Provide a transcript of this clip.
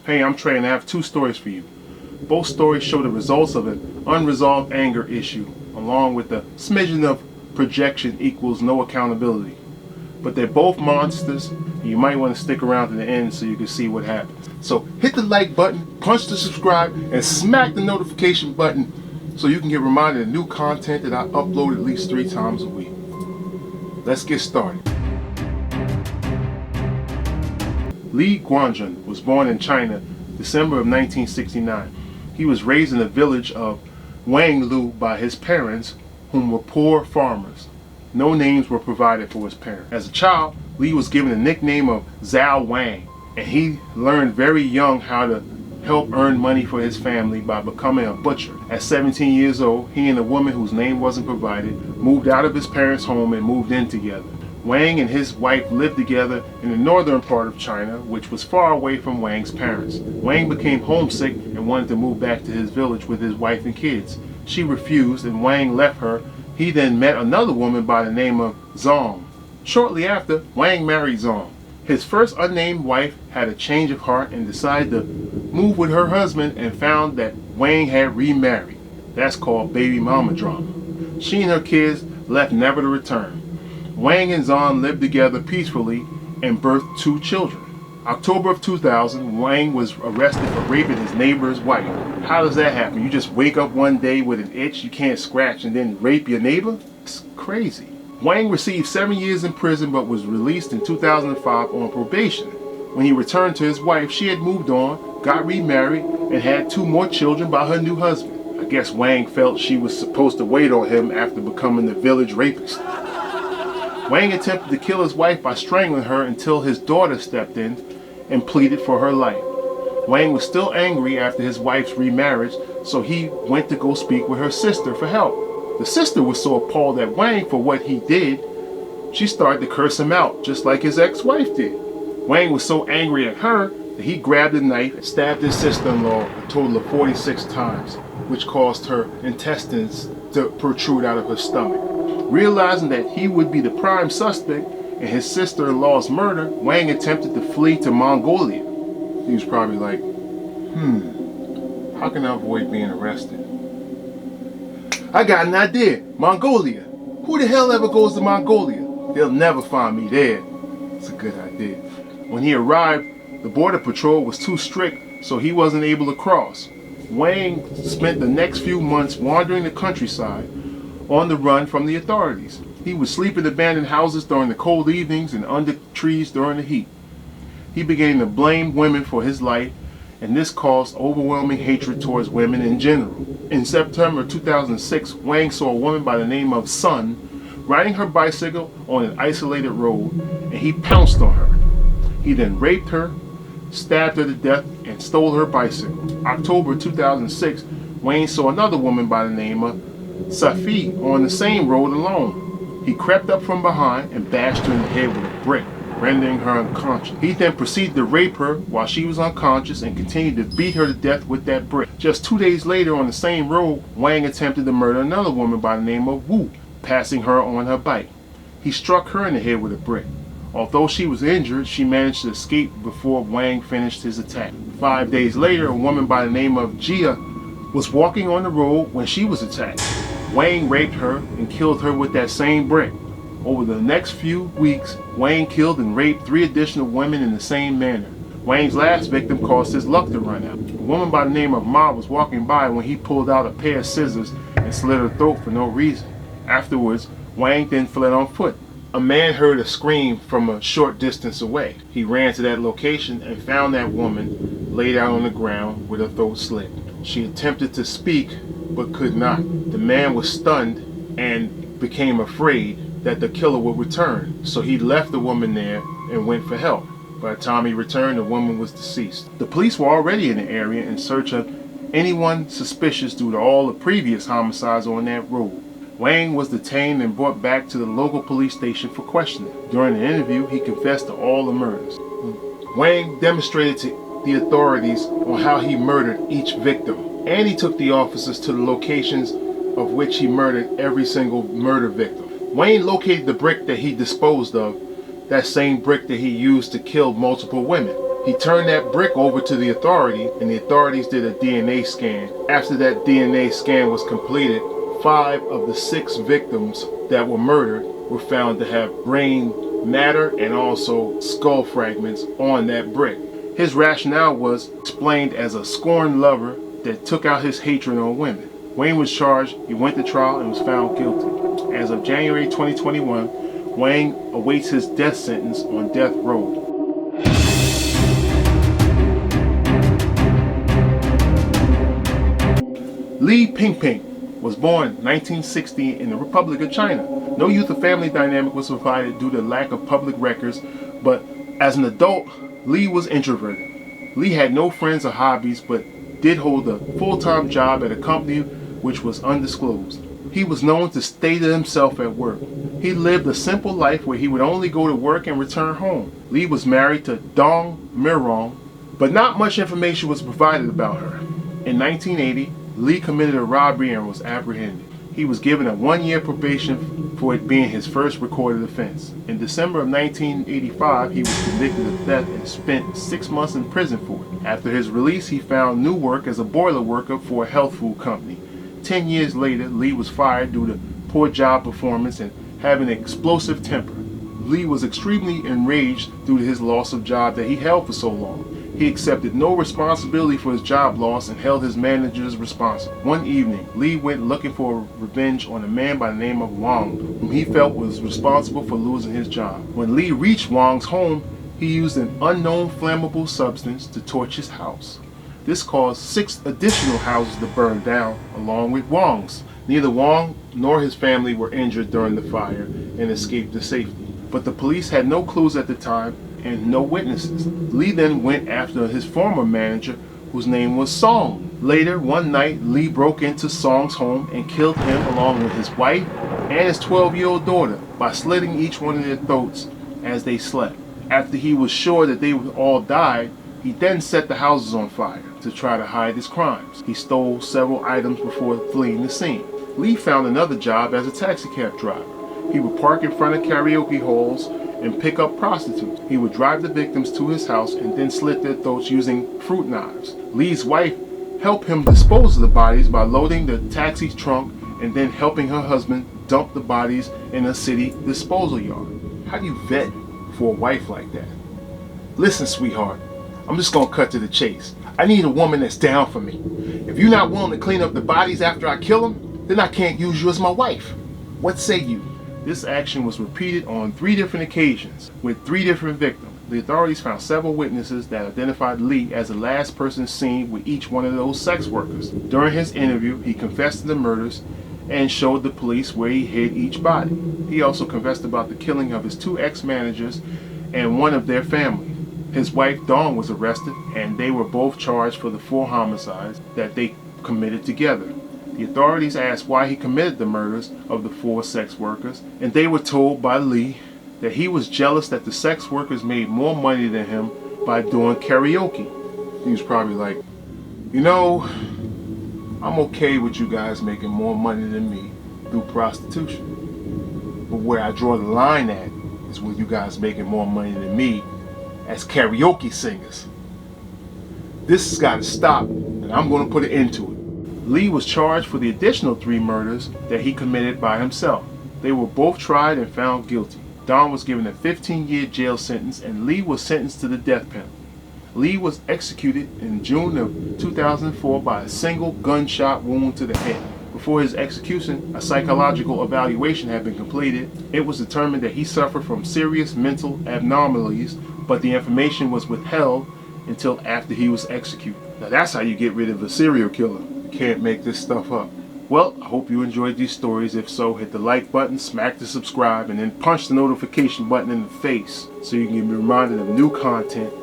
Hey, I'm Trey and I have two stories for you. Both stories show the results of an unresolved anger issue, along with the smidgen of projection equals no accountability. But they're both monsters, and you might want to stick around to the end so you can see what happens. So hit the like button, punch the subscribe, and smack the notification button so you can get reminded of new content that I upload at least 3 times a week. Let's get started. Li Guanjun was born in China, December of 1969. He was raised in the village of Wanglu by his parents, whom were poor farmers. No names were provided for his parents. As a child, Li was given the nickname of Zhao Wang, and he learned very young how to help earn money for his family by becoming a butcher. At 17 years old, he and a woman whose name wasn't provided moved out of his parents' home and moved in together. Wang and his wife lived together in the northern part of China, which was far away from Wang's parents. Wang became homesick and wanted to move back to his village with his wife and kids. She refused and Wang left her. He then met another woman by the name of Zong. Shortly after, Wang married Zong. His first unnamed wife had a change of heart and decided to move with her husband and found that Wang had remarried. That's called baby mama drama. She and her kids left never to return. Wang and Zong lived together peacefully and birthed 2 children. October of 2000, Wang was arrested for raping his neighbor's wife. How does that happen? You just wake up one day with an itch you can't scratch and then rape your neighbor? It's crazy. Wang received 7 years in prison but was released in 2005 on probation. When he returned to his wife, she had moved on, got remarried, and had 2 more children by her new husband. I guess Wang felt she was supposed to wait on him after becoming the village rapist. Wang attempted to kill his wife by strangling her until his daughter stepped in and pleaded for her life. Wang was still angry after his wife's remarriage, so he went to go speak with her sister for help. The sister was so appalled at Wang for what he did, she started to curse him out, just like his ex-wife did. Wang was so angry at her that he grabbed a knife and stabbed his sister-in-law a total of 46 times, which caused her intestines to protrude out of her stomach. Realizing that he would be the prime suspect in his sister-in-law's murder, Wang attempted to flee to Mongolia. He was probably like, how can I avoid being arrested? I got an idea. Mongolia. Who the hell ever goes to Mongolia? They'll never find me there. It's a good idea. When he arrived, the border patrol was too strict, so he wasn't able to cross. Wang spent the next few months wandering the countryside, on the run from the authorities. He would sleep in abandoned houses during the cold evenings and under trees during the heat. He began to blame women for his life, and this caused overwhelming hatred towards women in general. In September 2006, Wang saw a woman by the name of Sun riding her bicycle on an isolated road, and he pounced on her. He then raped her, stabbed her to death, and stole her bicycle. October 2006, Wang saw another woman by the name of Safi on the same road alone. He crept up from behind and bashed her in the head with a brick, rendering her unconscious. He then proceeded to rape her while she was unconscious and continued to beat her to death with that brick. Just 2 days later on the same road, Wang attempted to murder another woman by the name of Wu, passing her on her bike. He struck her in the head with a brick. Although she was injured, she managed to escape before Wang finished his attack. 5 days later, a woman by the name of Jia was walking on the road when she was attacked. Wang raped her and killed her with that same brick. Over the next few weeks, Wang killed and raped 3 additional women in the same manner. Wang's last victim caused his luck to run out. A woman by the name of Ma was walking by when he pulled out a pair of scissors and slit her throat for no reason. Afterwards, Wang then fled on foot. A man heard a scream from a short distance away. He ran to that location and found that woman laid out on the ground with her throat slit. She attempted to speak but could not. The man was stunned and became afraid that the killer would return, so he left the woman there and went for help. By the time he returned, the woman was deceased. The police were already in the area in search of anyone suspicious due to all the previous homicides on that road. Wang was detained and brought back to the local police station for questioning. During the interview, he confessed to all the murders. Wang demonstrated to the authorities on how he murdered each victim, and he took the officers to the locations of which he murdered every single murder victim. Wayne located the brick that he disposed of, that same brick that he used to kill multiple women. He turned that brick over to the authority, and the authorities did a DNA scan. After that DNA scan was completed, 5 of the 6 victims that were murdered were found to have brain matter and also skull fragments on that brick. His rationale was explained as a scorned lover that took out his hatred on women. Wang was charged, he went to trial, and was found guilty. As of January 2021, Wang awaits his death sentence on death row. Li Pingping was born 1960 in the Republic of China. No youth or family dynamic was provided due to lack of public records, but as an adult, Li was introverted. Li had no friends or hobbies, but did hold a full-time job at a company which was undisclosed. He was known to stay to himself at work. He lived a simple life where he would only go to work and return home. Li was married to Dong Mirong, but not much information was provided about her. In 1980, Li committed a robbery and was apprehended. He was given a 1-year probation for it being his first recorded offense. In December of 1985, he was convicted of theft and spent 6 months in prison for it. After his release, he found new work as a boiler worker for a health food company. 10 years later, Li was fired due to poor job performance and having an explosive temper. Li was extremely enraged due to his loss of job that he held for so long. He accepted no responsibility for his job loss and held his managers responsible. One evening, Li went looking for revenge on a man by the name of Wang, whom he felt was responsible for losing his job. When Li reached Wang's home, he used an unknown flammable substance to torch his house. This caused 6 additional houses to burn down, along with Wang's. Neither Wang nor his family were injured during the fire and escaped to safety. But the police had no clues at the time and no witnesses. Li then went after his former manager, whose name was Song. Later, one night, Li broke into Song's home and killed him along with his wife and his 12-year-old daughter by slitting each one of their throats as they slept. After he was sure that they would all die, he then set the houses on fire to try to hide his crimes. He stole several items before fleeing the scene. Li found another job as a taxi cab driver. He would park in front of karaoke halls and pick up prostitutes. He would drive the victims to his house and then slit their throats using fruit knives. Li's wife helped him dispose of the bodies by loading the taxi's trunk and then helping her husband dump the bodies in a city disposal yard. How do you vet for a wife like that? Listen, sweetheart, I'm just gonna cut to the chase. I need a woman that's down for me. If you're not willing to clean up the bodies after I kill them, then I can't use you as my wife. What say you? This action was repeated on 3 different occasions with 3 different victims. The authorities found several witnesses that identified Li as the last person seen with each one of those sex workers. During his interview, he confessed to the murders and showed the police where he hid each body. He also confessed about the killing of his 2 ex-managers and one of their family. His wife Dawn was arrested, and they were both charged for the 4 homicides that they committed together. The authorities asked why he committed the murders of the 4 sex workers, and they were told by Li that he was jealous that the sex workers made more money than him by doing karaoke. He was probably like, you know, I'm okay with you guys making more money than me through prostitution. But where I draw the line at is when you guys making more money than me as karaoke singers. This has got to stop, and I'm going to put an end to it. Li was charged for the additional 3 murders that he committed by himself. They were both tried and found guilty. Don was given a 15-year jail sentence, and Li was sentenced to the death penalty. Li was executed in June of 2004 by a single gunshot wound to the head. Before his execution, a psychological evaluation had been completed. It was determined that he suffered from serious mental abnormalities, but the information was withheld until after he was executed. Now that's how you get rid of a serial killer. You can't make this stuff up. Well, I hope you enjoyed these stories. If so, hit the like button, smack the subscribe, and then punch the notification button in the face so you can be reminded of new content